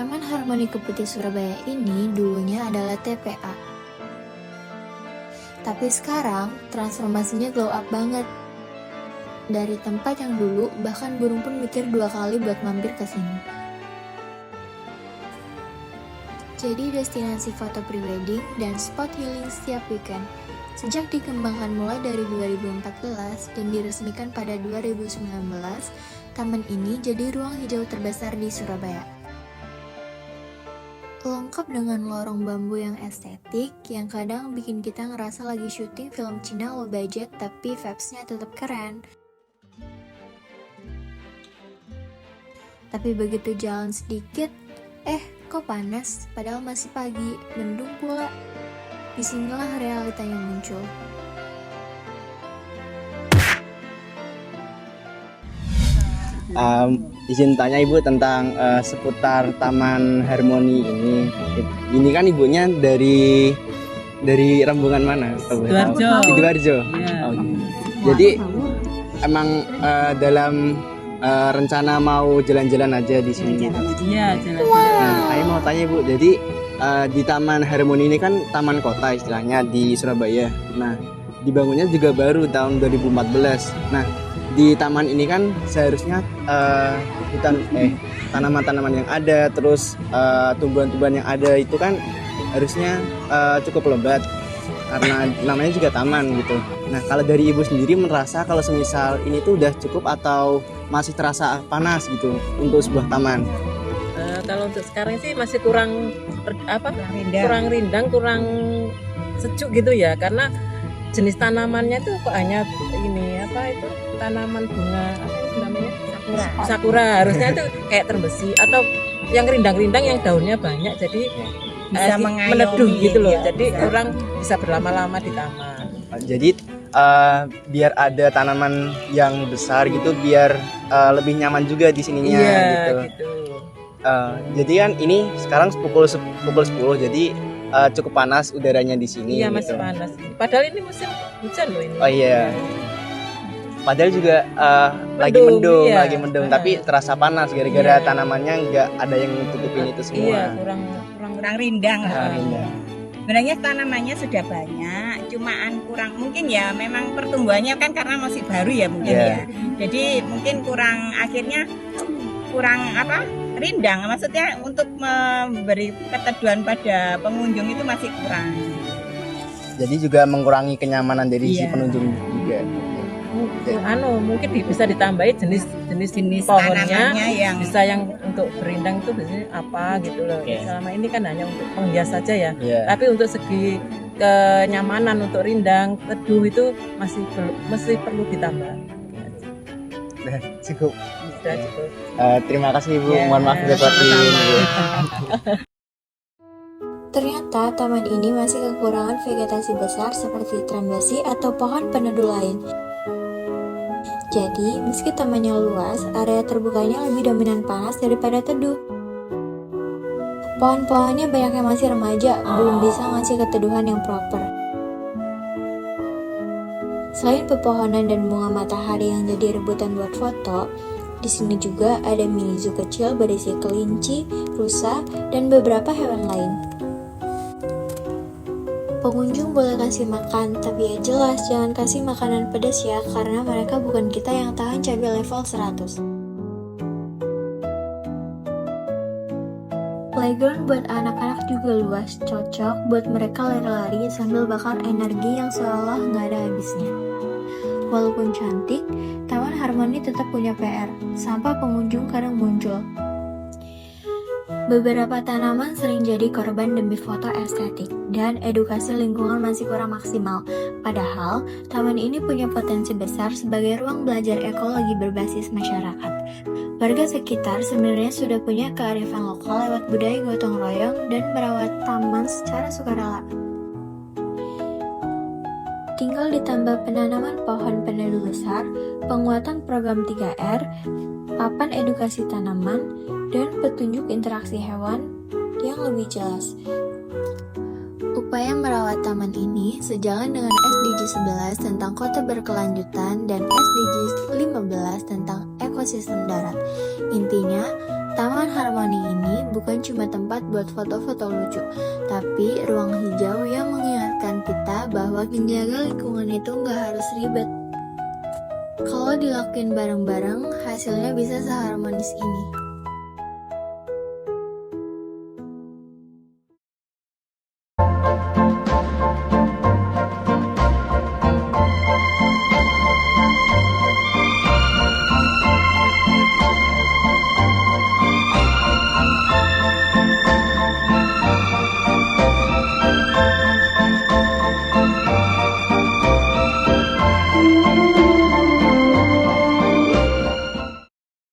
Taman Harmoni Keputih Surabaya ini dulunya adalah TPA. Tapi sekarang transformasinya glow up banget. Dari tempat yang dulu bahkan burung pun mikir 2 kali buat mampir ke sini. Jadi destinasi foto prewedding dan spot healing setiap weekend. Sejak dikembangkan mulai dari 2014 dan diresmikan pada 2019, taman ini jadi ruang hijau terbesar di Surabaya. Lengkap dengan lorong bambu yang estetik, yang kadang bikin kita ngerasa lagi syuting film Cina low budget tapi vibes-nya tetap keren. Tapi begitu jalan sedikit, kok panas, padahal masih pagi, mendung pula. Disinilah realitanya muncul. Izin tanya Ibu tentang seputar Taman Harmoni ini. Ini kan ibunya dari Rembungan mana? Sidoarjo. Ya. Oh, gitu. Jadi emang dalam rencana mau jalan-jalan aja di sini. Iya, jalan-jalan. Nah, saya mau tanya Ibu. Jadi di Taman Harmoni ini kan taman kota istilahnya di Surabaya. Nah, dibangunnya juga baru tahun 2014. Nah, di taman ini kan seharusnya tanaman-tanaman yang ada, terus tumbuhan-tumbuhan yang ada itu kan harusnya cukup lebat karena namanya juga taman gitu. Nah, kalau dari Ibu sendiri merasa kalau semisal ini tuh udah cukup atau masih terasa panas gitu untuk sebuah taman? Kalau untuk sekarang sih masih kurang rindang, kurang sejuk gitu ya, karena jenis tanamannya tuh kok hanya ini tanaman bunga namanya sakura. Harusnya itu kayak terbesi atau yang rindang-rindang yang daunnya banyak, jadi bisa meneduh gitu loh. ya. Jadi orang bisa berlama-lama di taman. Jadi biar ada tanaman yang besar gitu, biar lebih nyaman juga di sininya gitu. Jadi kan ini sekarang pukul 10, jadi cukup panas udaranya di sini. Iya, gitu. masih panas. Padahal ini musim hujan loh ini. Oh iya. Padahal juga Mendung, iya. lagi mendung, tapi terasa panas gara-gara tanamannya nggak ada yang tutupin itu semua. Iya, kurang rindang. Iya. Sebenarnya tanamannya sudah banyak, cumaan kurang mungkin ya, memang pertumbuhannya kan karena masih baru ya mungkin ya. Jadi mungkin kurang rindang, maksudnya untuk memberi keteduhan pada pengunjung itu masih kurang. Jadi juga mengurangi kenyamanan dari si pengunjung juga. Mungkin bisa ditambahi jenis pohonnya yang bisa yang untuk berindang itu biasanya apa gitu loh. Selama ini kan hanya untuk penghias saja ya. Tapi untuk segi kenyamanan untuk rindang, teduh itu masih perlu ditambah. Cukup. Sudah cukup. Terima kasih Ibu. Mohon maaf direpotin. Ternyata taman ini masih kekurangan vegetasi besar seperti trembesi atau pohon peneduh lain. Jadi, meski tamannya luas, area terbukanya lebih dominan panas daripada teduh. Pohon-pohonnya banyak yang masih remaja, belum bisa ngasih keteduhan yang proper. Selain pepohonan dan bunga matahari yang jadi rebutan buat foto, di sini juga ada mini zoo kecil berisi kelinci, rusa, dan beberapa hewan lain. Pengunjung boleh kasih makan, tapi ya jelas jangan kasih makanan pedas ya, karena mereka bukan kita yang tahan cabai level 100. Playground buat anak-anak juga luas, cocok buat mereka lari-lari sambil bakar energi yang seolah nggak ada habisnya. Walaupun cantik, Taman Harmoni tetap punya PR, sampah pengunjung kadang muncul. Beberapa tanaman sering jadi korban demi foto estetik, dan edukasi lingkungan masih kurang maksimal. Padahal, taman ini punya potensi besar sebagai ruang belajar ekologi berbasis masyarakat. Warga sekitar sebenarnya sudah punya kearifan lokal lewat budaya gotong royong dan merawat taman secara sukarela. Tinggal ditambah penanaman pohon peneduh besar, penguatan program 3R, papan edukasi tanaman, dan petunjuk interaksi hewan yang lebih jelas. Upaya merawat taman ini sejalan dengan SDG 11 tentang kota berkelanjutan dan SDG 15 tentang ekosistem darat. Intinya, Taman Harmoni ini bukan cuma tempat buat foto-foto lucu, tapi ruang hijau yang mengingatkan kita bahwa menjaga lingkungan itu nggak harus ribet. Kalau dilakuin bareng-bareng, hasilnya bisa seharmonis ini.